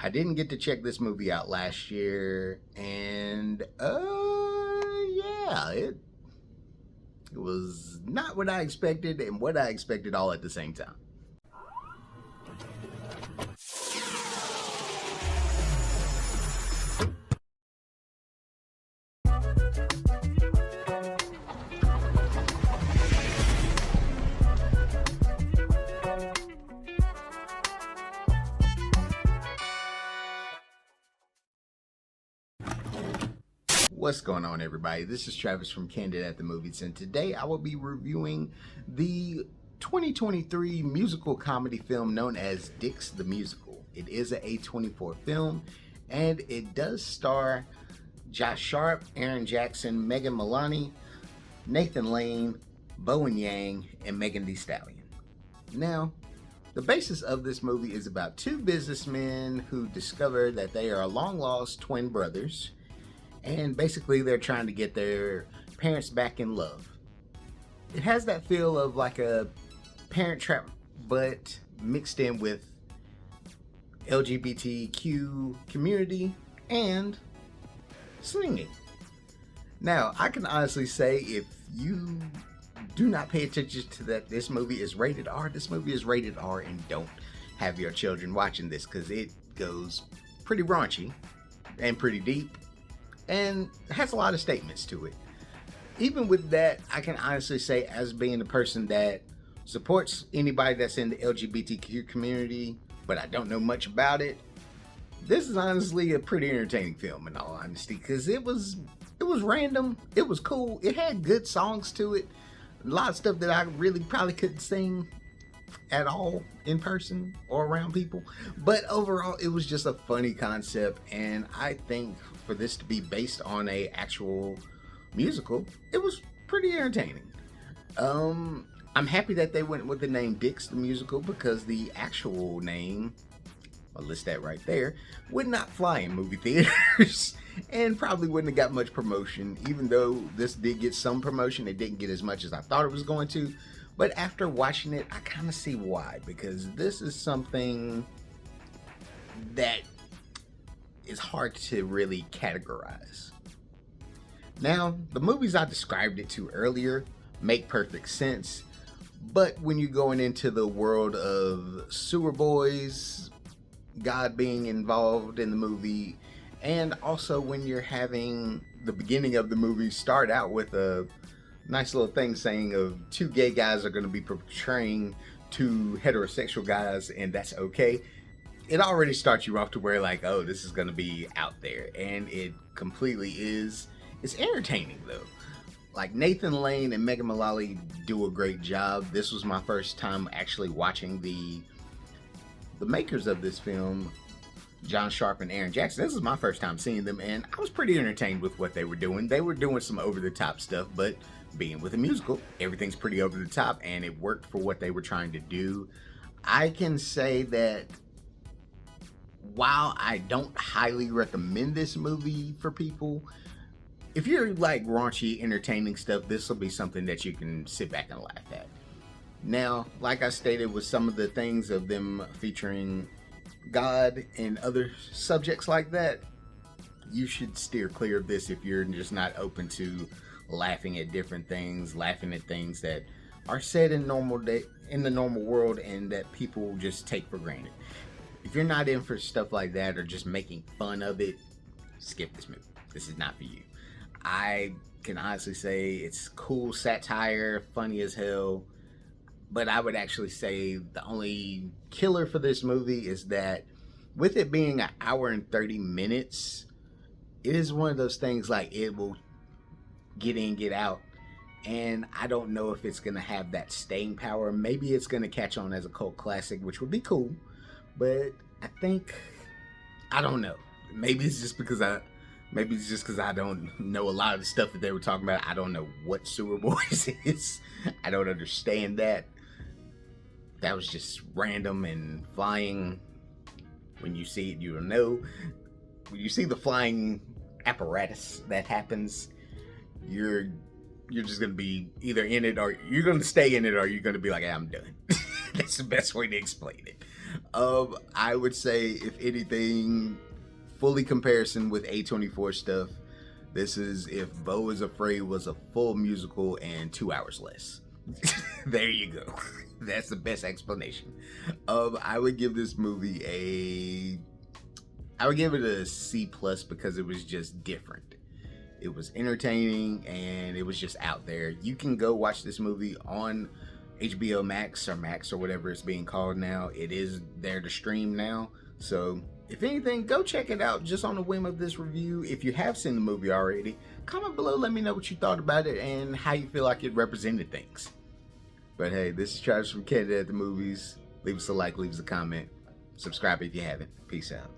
I didn't get to check this movie out last year, and yeah, it was not what I expected and what I expected all at the same time. What's going on, everybody? This is Travis from Candid at the Movies, and today I will be reviewing the 2023 musical comedy film known as Dix the Musical. It is an A24 film, and it does star Josh Sharp, Aaron Jackson, Megan Mullally, Nathan Lane, Bowen Yang, and Thee Stallion. Now, the basis of this movie is about two businessmen who discover that they are long-lost twin brothers, and basically they're trying to get their parents back in love. It has that feel of like a Parent Trap, but mixed in with LGBTQ community and singing. Now, I can honestly say, if you do not pay attention to that this movie is rated R, this movie is rated R, and don't have your children watching this because it goes pretty raunchy and pretty deep and has a lot of statements to it. Even with that, I can honestly say, as being a person that supports anybody that's in the LGBTQ community, but I don't know much about it, this is honestly a pretty entertaining film, in all honesty, because it was random, it was cool, it had good songs to it, a lot of stuff that I really probably couldn't sing at all in person or around people, but overall it was just a funny concept, and I think for this to be based on a actual musical, it was pretty entertaining. I'm happy that they went with the name Dix the Musical, because the actual name, I'll list that right there, would not fly in movie theaters and probably wouldn't have got much promotion. Even though this did get some promotion, it didn't get as much as I thought it was going to. But after watching it, I kind of see why, because this is something that is hard to really categorize. Now, the movies I described it to earlier make perfect sense, but when you're going into the world of sewer boys, God being involved in the movie, and also when you're having the beginning of the movie start out with a nice little thing saying of two gay guys are going to be portraying two heterosexual guys, and that's okay, it already starts you off to where, like, oh, this is going to be out there, and it completely is. It's entertaining though. Like, Nathan Lane and Megan Mullally do a great job. This was my first time actually watching the makers of this film, John Sharp and Aaron Jackson. This is my first time seeing them, and I was pretty entertained with what they were doing. They were doing some over-the-top stuff, but being with a musical, everything's pretty over the top, and it worked for what they were trying to do. I can say that while I don't highly recommend this movie for people, if you're like raunchy, entertaining stuff, this will be something that you can sit back and laugh at. Now, like I stated, with some of the things of them featuring God and other subjects like that, you should steer clear of this if you're just not open to laughing at different things, laughing at things that are said in the normal world and that people just take for granted. If you're not in for stuff like that or just making fun of it, skip this movie. This is not for you. I can honestly say it's cool satire, funny as hell, but I would actually say the only killer for this movie is that with it being an hour and 30 minutes, it is one of those things like it will get in, get out, and I don't know if it's going to have that staying power. Maybe it's going to catch on as a cult classic, which would be cool, but I don't know. Maybe it's just because I don't know a lot of the stuff that they were talking about. I don't know what Sewer Boys is. I don't understand that. That was just random and flying. When you see it, you'll know. When you see the flying apparatus that happens, you're just gonna be either in it, or you're gonna stay in it, or you're gonna be like, hey, I'm done. That's the best way to explain it. I would say, if anything, fully comparison with A24 stuff, this is if Beau is Afraid was a full musical and 2 hours less. There you go. That's the best explanation. I would give this movie I would give it a C plus because it was just different. It was entertaining and it was just out there. You can go watch this movie on HBO Max or whatever it's being called now. It is there to stream now. So if anything, go check it out just on the whim of this review. If you have seen the movie already, comment below, let me know what you thought about it and how you feel like it represented things. But hey, this is Travis from Candid at the Movies. Leave us a like, leave us a comment. Subscribe if you haven't. Peace out.